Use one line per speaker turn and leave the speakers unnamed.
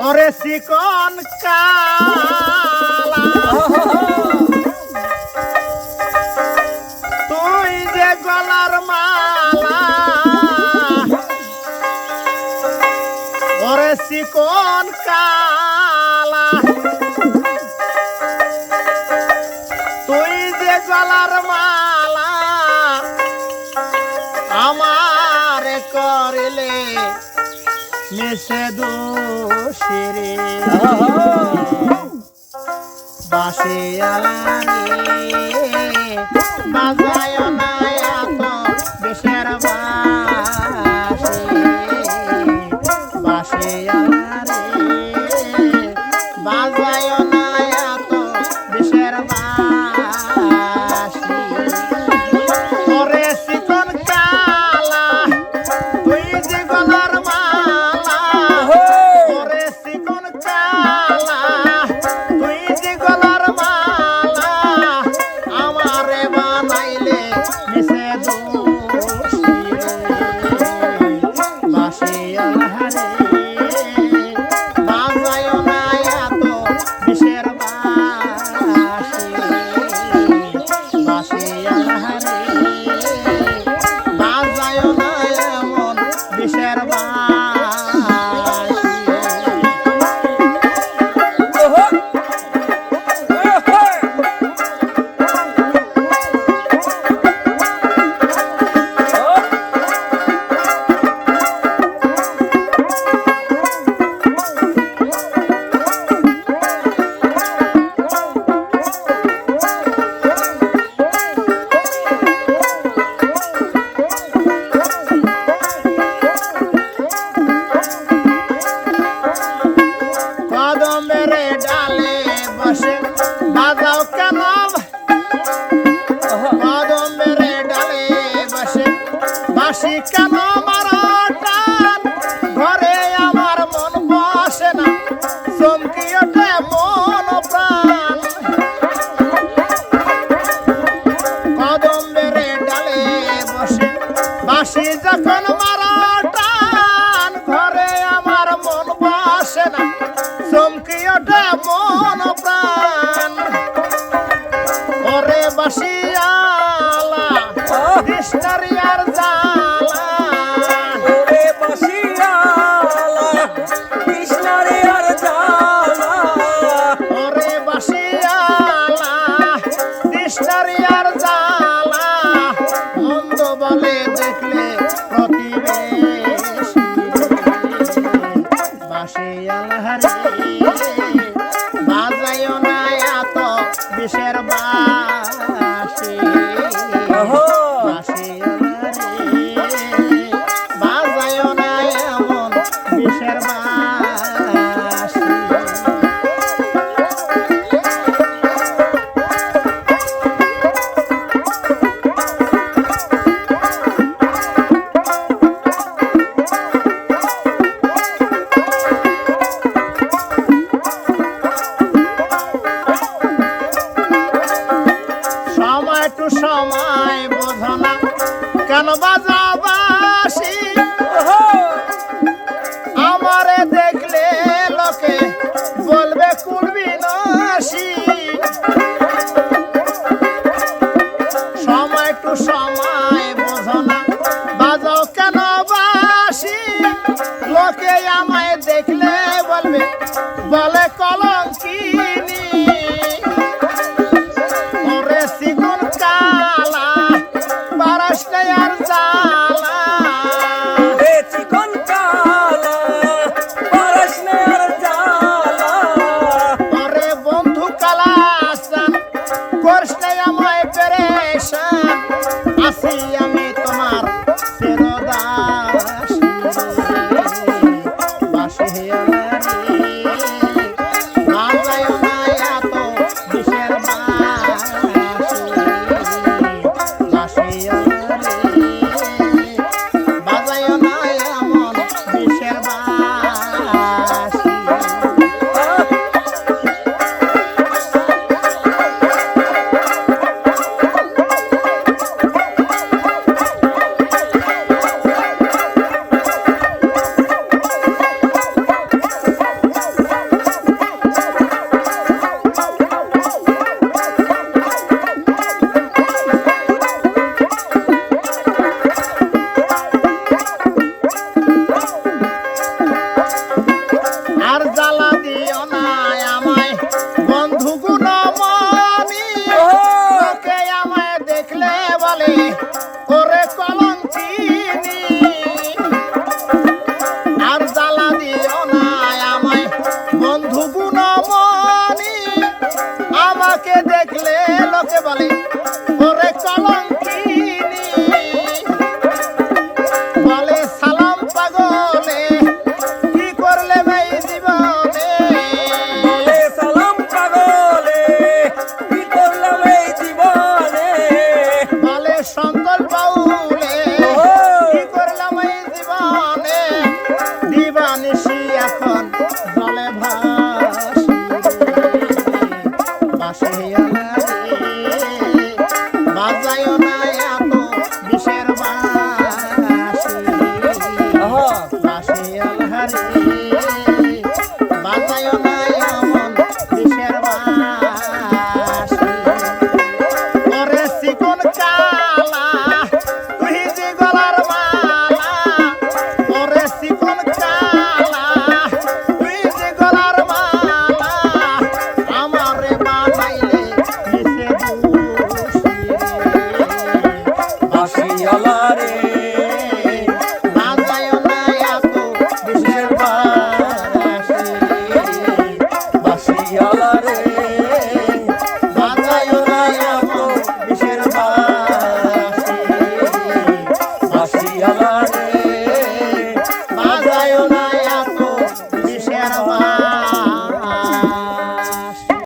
ওরে চিকন কালা তুই যে গলার মালা ওরে চিকন কালা তুই যে গলার মালা আমার করিলে মিশে দোষেরে বাসিয়ালা রে বাজায় না এত বিষের বাসি বাসিয়ালা রে বাজায় না এত বিষের বাসি ওরে চিকন কালা তুই যে গলার মালা ওরে চিকন কালা তুই যে গলার মালা আমারে বানাইলে মিশে দোষী বাসিয়ালা রে বাজায় না এত বিষের বাসি বাসিয়ালা রে বাজায় না এমন বিষের কদমের ডালে বসে বাজাও কেন কদমের ডালে বসে বাসি কেন মারো টান ঘরে আমার মন বসে না চমকি ওঠে মন প্রাণ কদমের ডালে বসে বাসি যখন মারো টান ঘরে আমার মন বসে না চমকি ওঠে মন প্রাণ ওরে বাসিয়ালা কৃষ্ণারি আর জালা
ওরে বাসিয়ালা কৃষ্ণারে আর জালা
ওরে বাসিয়ালা কৃষ্ণারি আর জালা মন্দ বলে দেখলে প্রতিবেশী বাসিয়ালা রে বাজায় না এত বিষের বাসি বাসিয়ালা রে বাজায় না এমন বিষের বাসি সময় টু সময় বোঝো না কেন বাজাও বাসি আমারে দেখলে লোকে বলবে কুলবি নসি সময় টু সময় বোঝো না বাজাও কেন বাসি লোকে আমায় দেখলে বলবে বলে কল